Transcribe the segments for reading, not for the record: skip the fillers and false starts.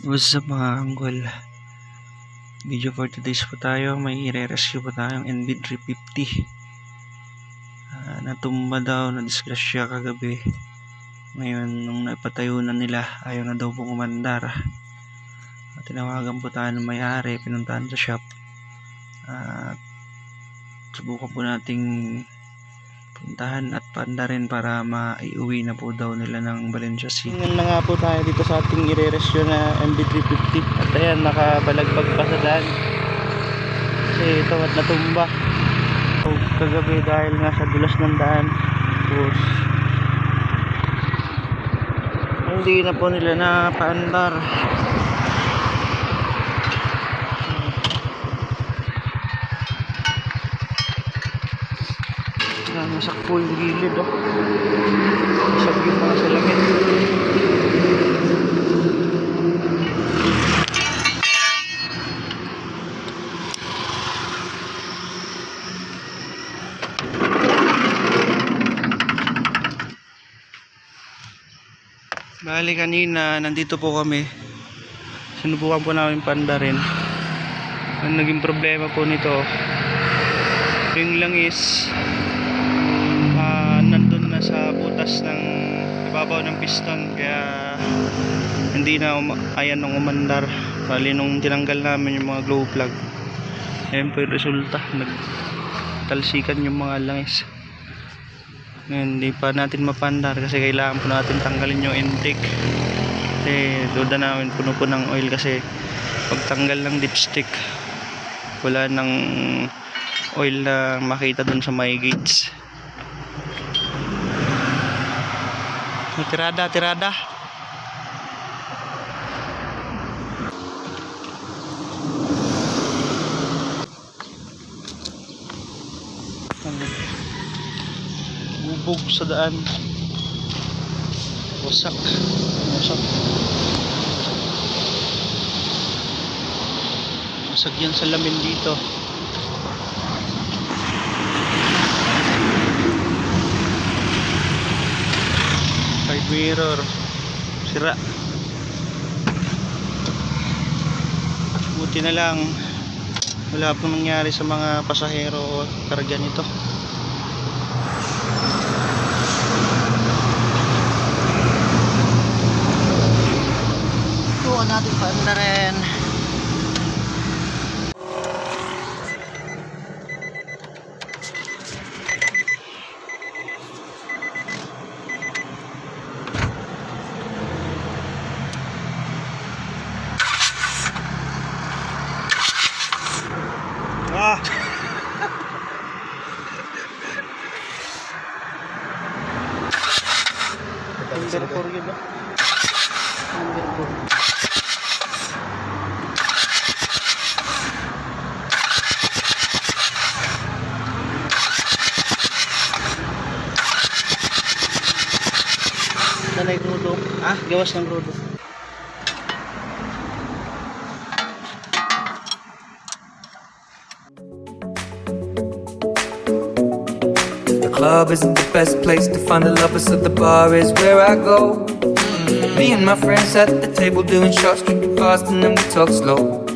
What's up mga anggol? Video for today's po tayo. May i-rescue po tayong NB350. Natumba daw, na-disgrasya kagabi. Ngayon, nung napatayo na nila, ayaw na daw pong umandar. Tinawagan po tayo ng may-ari, pinuntahan sa shop. Subukan po nating puntahan at paandarin para maiuwi na po daw nila ng Valencia City. Ngayon na nga po tayo dito sa ating i-rescue na MB350 at ayan, nakabalagbag pa sa daan kasi ito at natumba so, kagabi dahil nga sa dulas ng daan. Tapos hindi na po nila napaandar. Nasakpo yung gilid nasag yung mga salamin. Bali kanina nandito po kami, sinubukan po namin pandarin. Ang naging problema po nito, yung langis nandun na sa butas ng ibabaw ng piston, kaya hindi na ayan nung umandar. Bali nung tinanggal namin yung mga glow plug, ayan po yung resulta, nagtalsikan yung mga langis. Ngayon hindi pa natin mapandar kasi kailangan po natin tanggalin yung intake kasi duda namin puno po ng oil, kasi pagtanggal ng dipstick wala nang oil na makita dun sa may gates. Tirada bubog sa daan, wasak yan sa lamin dito. Side mirror sira, buti na lang wala pong nangyari sa mga pasahero o karga nito. Ito natin paanda rin. Number 4 yun ba? Number 4. Nanay rudo. Gawas ng rudo. Club isn't the best place to find the lovers, so the bar is where I go. Me and my friends at the table doing shots, drinking fast, and then we talk slow.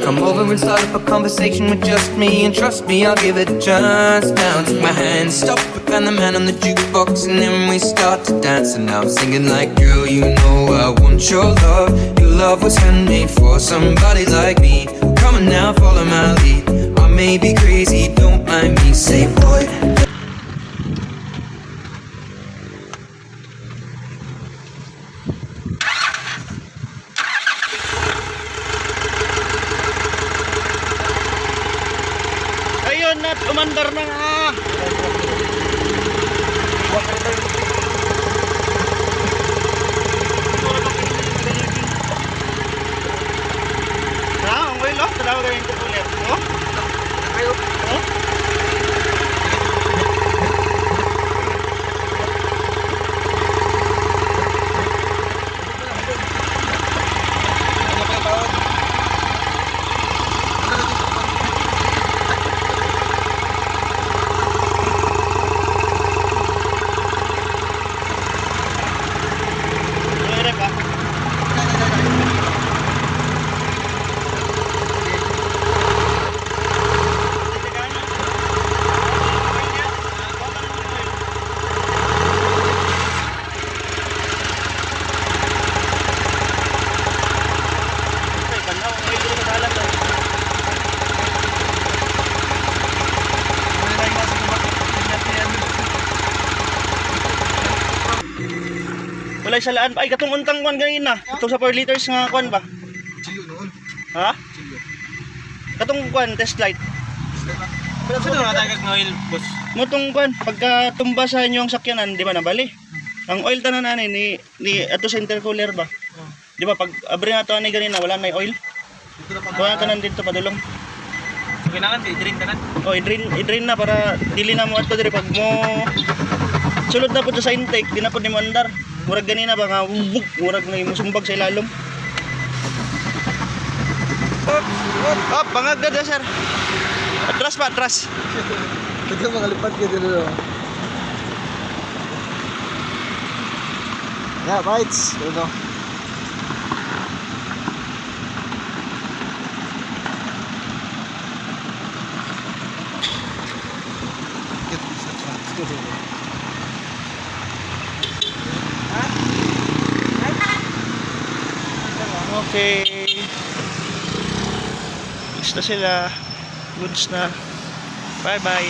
Come over and start up a conversation with just me, and trust me, I'll give it a chance. Now take my hand, stop it, and the man on the jukebox, and then we start to dance. And now I'm singing like, girl, you know I want your love. Your love was handmade for somebody like me. Come on now, follow my lead. I may be crazy, don't mind me. Say, boy. Ayun, at umandar na nga. Ang wheel off, talaga gawin ko ulit. salaan. Ay, katong untang kwan ganina. Katong sa 4 liters nga kwan ba? Chilo noon. Ha? Chilo. Katong kwan, test light. Pero sino na tayo ng oil, boss? Motong kwan, pagka tumba sa inyo ang sakyanan, di ba nabali? Ang oil tanan ni ato sa intercooler ba? Di ba pag abri na to ani ganina wala na oil? Wala tanan dito padulong. Kailangan i-drain ka na. Oh, i-drain na para dili na mo ato diri pag mo sulod na pud sa intake, di na pud nimo andar. Murag ganina ba nga bug, murag na musumbag sa ilalom. Up, bangag na sir. Atras pa, atras. Ito mga lipat ka dito. Yeah, bites. Ito. Okay. Gusto sila. Goods na. Bye bye.